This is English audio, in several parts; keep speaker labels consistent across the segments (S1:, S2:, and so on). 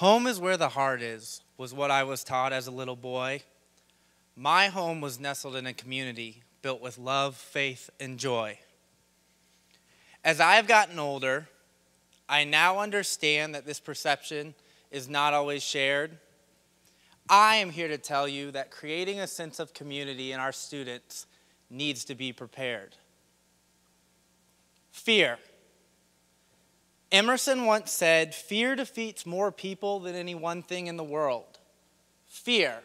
S1: Home is where the heart is, was what I was taught as a little boy. My home was nestled in a community built with love, faith, and joy. As I have gotten older, I now understand that this perception is not always shared. I am here to tell you that creating a sense of community in our students needs to be prepared. Fear. Emerson once said, "Fear defeats more people than any one thing in the world." Fear.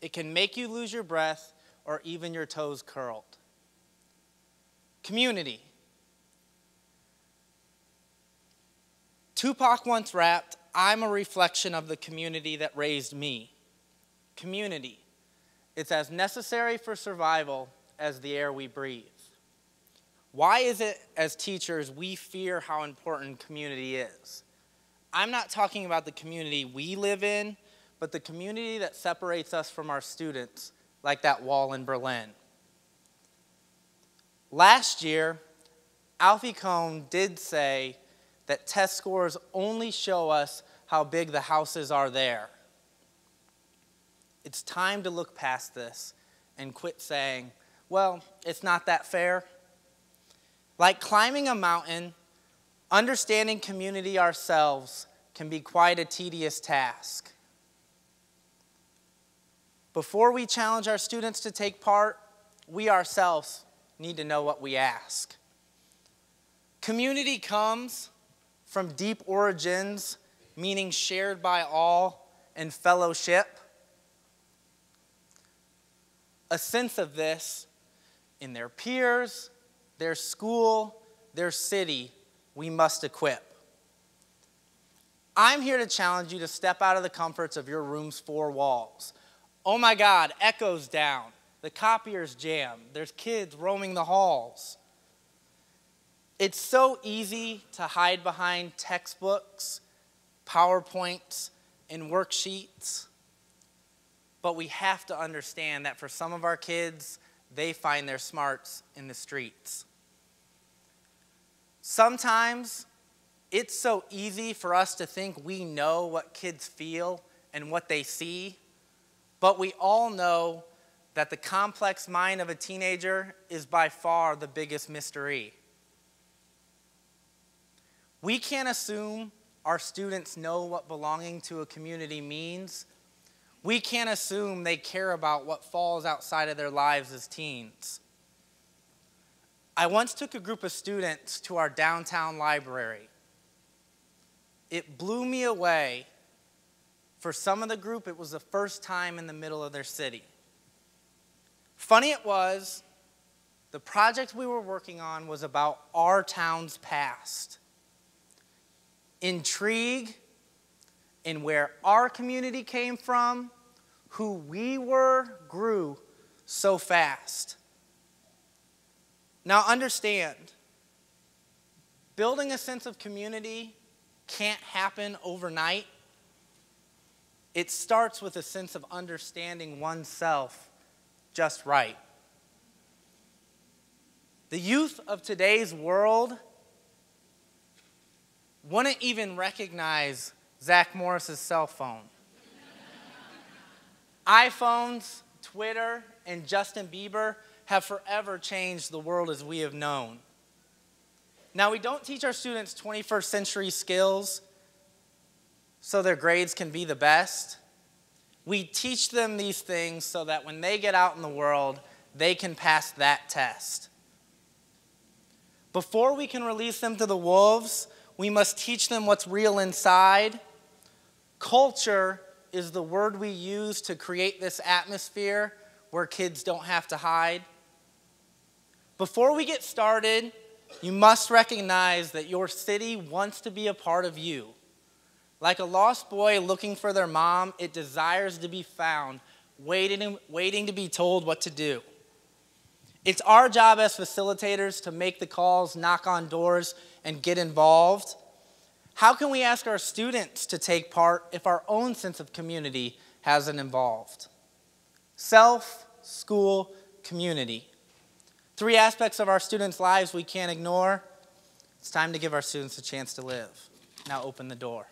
S1: It can make you lose your breath or even your toes curled. Community. Tupac once rapped, "I'm a reflection of the community that raised me." Community. It's as necessary for survival as the air we breathe. Why is it, as teachers, we fear how important community is? I'm not talking about the community we live in, but the community that separates us from our students, like that wall in Berlin. Last year, Alfie Kohn did say that test scores only show us how big the houses are there. It's time to look past this and quit saying, well, it's not that fair. Like climbing a mountain, understanding community ourselves can be quite a tedious task. Before we challenge our students to take part, we ourselves need to know what we ask. Community comes from deep origins, meaning shared by all, and fellowship. A sense of this in their peers, their school, their city, we must equip. I'm here to challenge you to step out of the comforts of your room's four walls. Oh my God, echo's down. The copier's jammed. There's kids roaming the halls. It's so easy to hide behind textbooks, PowerPoints, and worksheets. But we have to understand that for some of our kids, they find their smarts in the streets. Sometimes it's so easy for us to think we know what kids feel and what they see, but we all know that the complex mind of a teenager is by far the biggest mystery. We can't assume our students know what belonging to a community means. We can't assume they care about what falls outside of their lives as teens. I once took a group of students to our downtown library. It blew me away. For some of the group, it was the first time in the middle of their city. Funny it was, the project we were working on was about our town's past. Intrigue in where our community came from, who we were, grew so fast. Now understand, building a sense of community can't happen overnight. It starts with a sense of understanding oneself just right. The youth of today's world wouldn't even recognize Zach Morris's cell phone. iPhones, Twitter, and Justin Bieber have forever changed the world as we have known. Now, we don't teach our students 21st century skills so their grades can be the best. We teach them these things so that when they get out in the world, they can pass that test. Before we can release them to the wolves, we must teach them what's real inside. Culture is the word we use to create this atmosphere where kids don't have to hide. Before we get started, you must recognize that your city wants to be a part of you. Like a lost boy looking for their mom, it desires to be found, waiting to be told what to do. It's our job as facilitators to make the calls, knock on doors, and get involved. How can we ask our students to take part if our own sense of community hasn't evolved? Self, school, community. 3 aspects of our students' lives we can't ignore. It's time to give our students a chance to live. Now open the door.